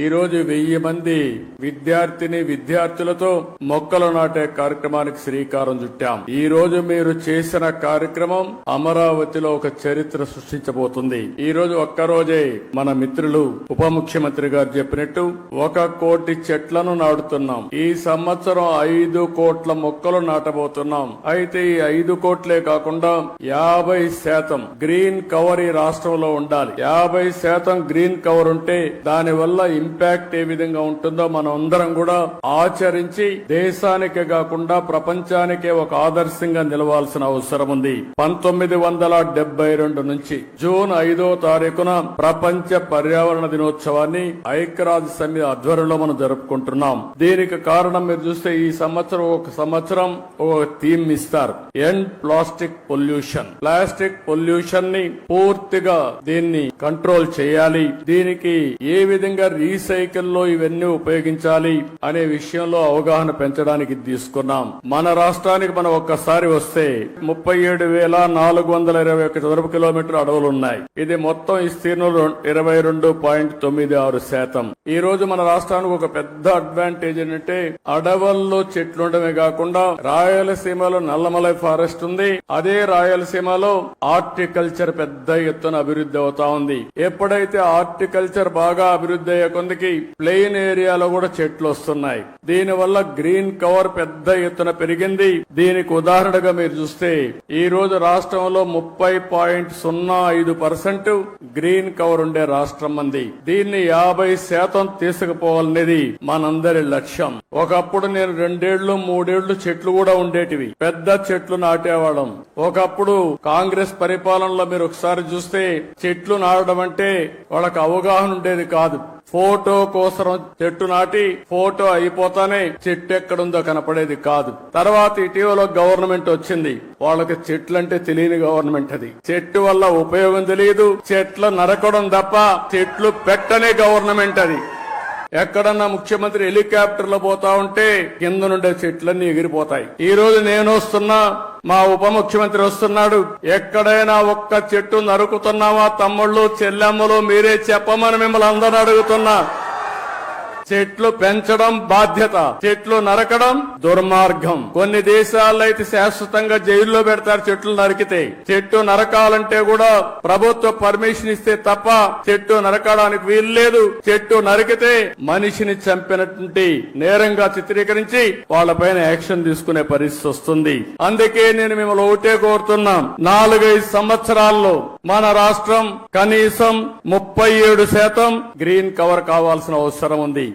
ఈ రోజు 1000 మంది విద్యార్థులతో మొక్కలు నాటే కార్యక్రమానికి శ్రీకారం చుట్టాం. ఈ రోజు మీరు చేసిన కార్యక్రమం అమరావతిలో ఒక చరిత్ర సృష్టించబోతుంది. ఈ రోజు ఒక్కరోజే మన మిత్రులు ఉప ముఖ్యమంత్రి గారు చెప్పినట్టు 1 కోటి చెట్లను నాటుతున్నాం. ఈ సంవత్సరం 5 కోట్ల మొక్కలు నాటబోతున్నాం. అయితే ఈ 5 కోట్లే కాకుండా 50% గ్రీన్ కవర్ ఈ రాష్ట్రంలో ఉండాలి. 50% గ్రీన్ కవర్ ఉంటే దాని వల్ల ఇంపాక్ట్ ఏ విధంగా ఉంటుందో మనం అందరం కూడా ఆచరించి దేశానికే కాకుండా ప్రపంచానికే ఒక ఆదర్శంగా నిలవాల్సిన అవసరం ఉంది. 1972 నుంచి జూన్ 5వ తారీఖున ప్రపంచ పర్యావరణ దినోత్సవాన్ని ఐక్యరాజ్య సమితి ఆధ్వర్యంలో మనం జరుపుకుంటున్నాం. దీనికి కారణం మీరు చూస్తే ఈ సంవత్సరం ఒక థీమ్ ఇస్తారు, end plastic pollution. Plastic pollution ని పూర్తిగా దీన్ని కంట్రోల్ చేయాలి. దీనికి ఏ విధంగా రీసైకిల్ లో ఇవన్నీ ఉపయోగించాలి అనే విషయంలో అవగాహన పెంచడానికి తీసుకున్నాం. మన రాష్ట్రానికి మనం ఒక్కసారి వస్తే 37,421 చదరపు కిలోమీటర్ల అడవులు ఉన్నాయి. ఇది మొత్తం విస్తీర్ణం 22.96%. ఈ రోజు మన రాష్ట్రానికి ఒక పెద్ద అడ్వాంటేజ్ ఏంటంటే అడవుల్లో చెట్లు ఉండడమే కాకుండా రాయలసీమలో నల్లమలై ఫారెస్ట్ ఉంది. అదే రాయలసీమలో హార్టికల్చర్ పెద్ద ఎత్తున అభివృద్ధి అవుతా ఉంది. ఎప్పుడైతే హార్టికల్చర్ బాగా అభివృద్ధి అయ్యే కొందికి ప్లెయిన్ ఏరియాలో కూడా చెట్లు వస్తున్నాయి. దీనివల్ల గ్రీన్ కవర్ పెద్ద ఎత్తున పెరిగింది. దీనికి ఉదాహరణగా మీరు చూస్తే ఈ రోజు రాష్ట్రంలో 30.05% గ్రీన్ కవర్ ఉండే రాష్ట్రం మంది. దీన్ని 50% తీసుకుపోవాలనేది మనందరి లక్ష్యం. ఒకప్పుడు నేను 2 ఏళ్లు 3 ఏళ్లు చెట్లు కూడా ఉండేటివి, పెద్ద చెట్లు నాటేవాళ్ళం. ఒకప్పుడు కాంగ్రెస్ పరిపాలనలో మీరు ఒకసారి చూస్తే చెట్లు నాటడం అంటే వాళ్ళకి అవగాహన ఉండేది కాదు. ఫోటో కోసం చెట్టు నాటి ఫోటో అయిపోతానే చెట్టు ఎక్కడుందో కనపడేది కాదు. తర్వాత ఇటీవల గవర్నమెంట్ వచ్చింది, వాళ్ళకి చెట్లంటే తెలియని గవర్నమెంట్ అది. చెట్టు వల్ల ఉపయోగం తెలియదు, చెట్లు నరకడం తప్ప చెట్లు పెట్టనే గవర్నమెంట్ అది. ఎక్కడన్నా ముఖ్యమంత్రి హెలికాప్టర్ లో పోతా ఉంటే కింద నుండే చెట్లన్నీ ఎగిరిపోతాయి. ఈ రోజు నేను వస్తున్నా, మా ఉప ముఖ్యమంత్రి వస్తున్నాడు. ఎక్కడైనా ఒక్క చెట్టు నరుకుతున్నావా తమ్ముళ్ళు చెల్లెమ్మలు మీరే చెప్పమని మిమ్మల్ని అందరూ అడుగుతున్నా. చెట్లు పెంచడం బాధ్యత, చెట్లు నరకడం దుర్మార్గం. కొన్ని దేశాల్లో అయితే శాశ్వతంగా జైల్లో పెడతారు చెట్లు నరికితే. చెట్టు నరకాలంటే కూడా ప్రభుత్వ పర్మిషన్ ఇస్తే తప్ప చెట్టు నరకడానికి వీల్లేదు. చెట్టు నరికితే మనిషిని చంపినటువంటి నేరంగా చిత్రీకరించి వాళ్ళపైన యాక్షన్ తీసుకునే పరిస్థితి వస్తుంది. అందుకే నేను మిమ్మల్ని ఒకటే కోరుతున్నాం, 4-5 సంవత్సరాల్లో మన రాష్ట్రం కనీసం 37% గ్రీన్ కవర్ కావాల్సిన అవసరం ఉంది.